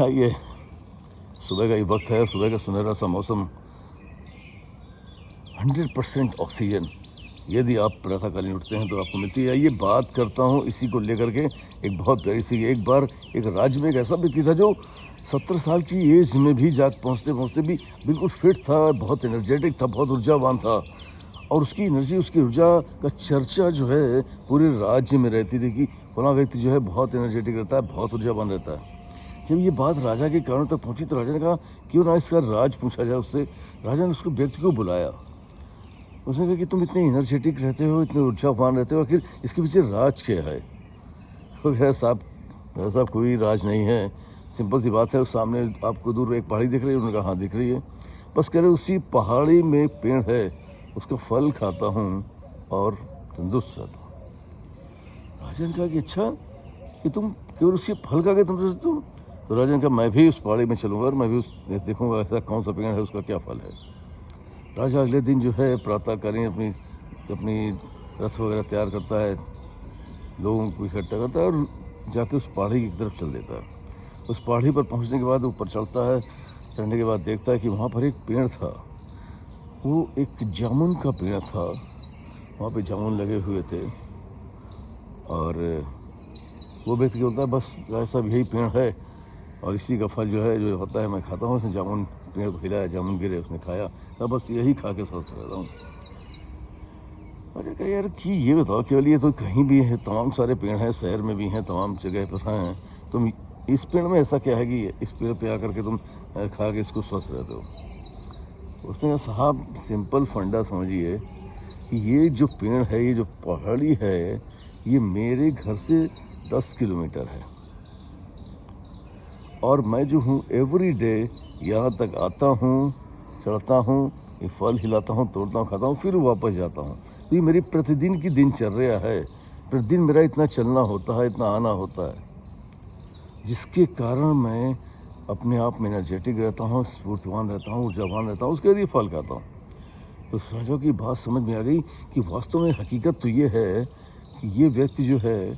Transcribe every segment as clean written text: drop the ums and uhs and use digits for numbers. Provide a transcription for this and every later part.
ये सुबह का ये वक्त है, सुबह का सुनहरा सा मौसम, 100% ऑक्सीजन यदि आप प्रातःकालीन उठते हैं तो आपको मिलती है। ये बात करता हूँ इसी को लेकर के, एक बहुत प्यारी सी। एक बार एक राज्य में एक ऐसा व्यक्ति था जो 70 साल की एज में भी जाग पहुँचते पहुँचते भी बिल्कुल फिट था, बहुत एनर्जेटिक था, बहुत ऊर्जावान था, और उसकी एनर्जी, उसकी ऊर्जा का चर्चा जो है पूरे राज्य में रहती थी कि फलां व्यक्ति जो है बहुत एनर्जेटिक रहता है, बहुत ऊर्जावान रहता है। जब ये बात राजा के कानों तक पहुंची तो राजा ने कहा क्यों ना इसका राज पूछा जाए उससे। राजा ने उसको व्यक्ति को बुलाया, उसने कहा कि तुम इतने एनर्जेटिक रहते हो, इतने ऊर्जावान रहते हो, आखिर इसके पीछे राज क्या है। तो कहा साहब कोई राज नहीं है, सिंपल सी बात है, उस सामने आपको दूर एक पहाड़ी दिख रही है। उन्होंने कहा हाँ दिख रही है। बस कह रहे उसी पहाड़ी में एक पेड़ है, उसका फल खाता हूँ और तंदुरुस्त रहता हूँ। राजा ने कहा कि अच्छा कि तुम केवल उसके फल खा के तंदुरुस्त हो। तो राजा ने कहा मैं भी उस पहाड़ी में चलूँगा और मैं भी देखूँगा ऐसा कौन सा पेड़ है, उसका क्या फल है। राजा अगले दिन जो है प्रातःकालीन अपनी रथ वगैरह तैयार करता है, लोगों को इकट्ठा करता है और जाके उस पहाड़ी की तरफ चल देता है। उस पहाड़ी पर पहुंचने के बाद ऊपर चढ़ता है, चढ़ने के बाद देखता है कि वहाँ पर एक पेड़ था, वो एक जामुन का पेड़ था, वहाँ पे जामुन लगे हुए थे। और वो व्यक्ति बोलता है बस ऐसा यही पेड़ है और इसी का फल जो है जो होता है मैं खाता हूँ। उसने जामुन पेड़ को खिलाया, जामुन गिरे, उसने खाया, तब बस यही खा के स्वस्थ रहता हूँ। अरे कहा यार कि ये बताओ केवल ये तो कहीं भी है, तमाम सारे पेड़ हैं, शहर में भी हैं, तमाम जगह पर हैं, तुम इस पेड़ में ऐसा क्या है कि इस पेड़ पे आकर के तुम खा के इसको स्वस्थ रहते हो। उसने कहा साहब सिंपल फंडा समझिए कि ये जो पेड़ है, ये जो पहाड़ी है, ये मेरे घर से 10 किलोमीटर है और मैं जो हूँ एवरी डे यहाँ तक आता हूँ, चढ़ता हूँ, ये फल हिलाता हूँ, तोड़ता हूँ, खाता हूँ, फिर वापस जाता हूँ। तो ये मेरी प्रतिदिन की दिनचर्या है, प्रतिदिन मेरा इतना चलना होता है, इतना आना होता है, जिसके कारण मैं अपने आप में एनर्जेटिक रहता हूँ, स्फूर्तिवान रहता हूँ, ऊर्जावान रहता हूँ, उसके लिए फल खाता हूँ। तो राजा की बात समझ में आ गई कि वास्तव में हकीकत तो ये है कि ये व्यक्ति जो है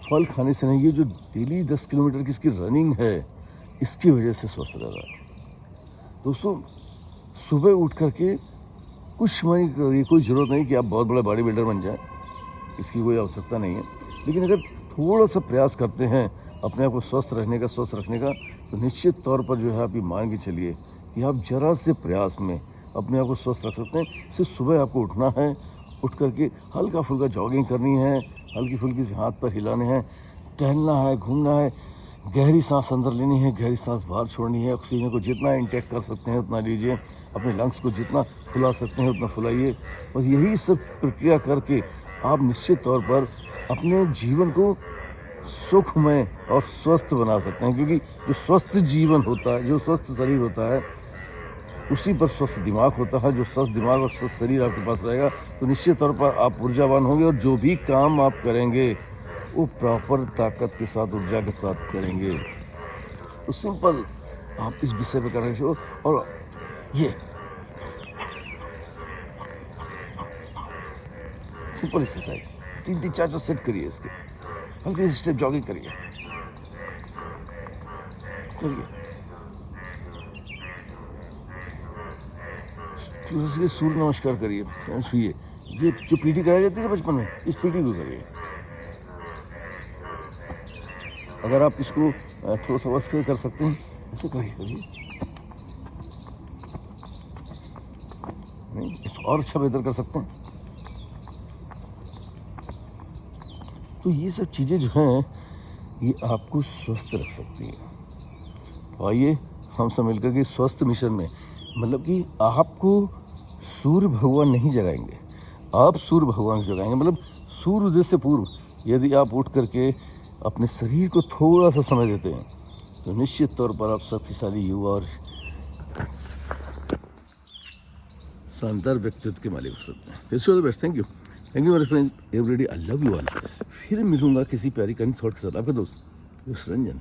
फल खाने से नहीं, ये जो डेली 10 किलोमीटर की इसकी रनिंग है, इसकी वजह से स्वस्थ रह रहा है। दोस्तों सुबह उठ करके कुछ नहीं करिए, कोई ज़रूरत नहीं कि आप बहुत बड़ा बॉडी बिल्डर बन जाए, इसकी कोई आवश्यकता नहीं है। लेकिन अगर थोड़ा सा प्रयास करते हैं अपने आप को स्वस्थ रहने का, स्वस्थ रखने का, तो निश्चित तौर पर जो है आप ये मान के चलिए कि आप जरा से प्रयास में अपने आप को स्वस्थ रख सकते हैं। सिर्फ सुबह आपको उठना है, उठ करके हल्का फुल्का जॉगिंग करनी है, हल्की फुल्की से हाथ पर हिलाने हैं, टहलना है, घूमना है, गहरी सांस अंदर लेनी है, गहरी सांस बाहर छोड़नी है। ऑक्सीजन को जितना इंटेक कर सकते हैं उतना लीजिए, अपने लंग्स को जितना फुला सकते हैं उतना फुलाइए। और यही सब प्रक्रिया करके आप निश्चित तौर पर अपने जीवन को सुखमय और स्वस्थ बना सकते हैं, क्योंकि जो स्वस्थ जीवन होता है, जो स्वस्थ शरीर होता है, उसी पर स्वस्थ दिमाग होता है। जो स्वस्थ दिमाग और स्वस्थ शरीर आपके पास रहेगा तो निश्चित तौर पर आप ऊर्जावान होंगे और जो भी काम आप करेंगे वो प्रॉपर ताकत के साथ, ऊर्जा के साथ करेंगे। तो सिंपल आप इस विषय पे कर रहे हो और ये सिंपल एक्सरसाइज 3-3 4-4 सेट करिए, इसके हल्की सी स्टेप जॉगिंग करिए, सूर्य नमस्कार करिए, छुइए। ये जो पीटी कराई जाती है बचपन में, इस पीटी को करिए। अगर आप इसको थोड़ा सा वर्ष कर सकते हैं, ऐसे करिए नहीं, इसको और अच्छा बेहतर कर सकते हैं। तो ये सब चीज़ें जो हैं ये आपको स्वस्थ रख सकती हैं। आइए हम सब मिलकर के स्वस्थ मिशन में, मतलब कि आपको सूर्य भगवान नहीं जगाएंगे, आप सूर्य भगवान को जगाएंगे। मतलब सूर्य उदय से पूर्व यदि आप उठ करके अपने शरीर को थोड़ा सा समय देते हैं तो निश्चित तौर पर आप शक्तिशाली युवा और शानदार व्यक्तित्व के मालिक हो सकते हैं। Wish you all the best. Thank you my friend everybody, I love you all. फिर मिलूंगा किसी प्यारी कहानी थॉट के साथ, आपका दोस्त रंजन।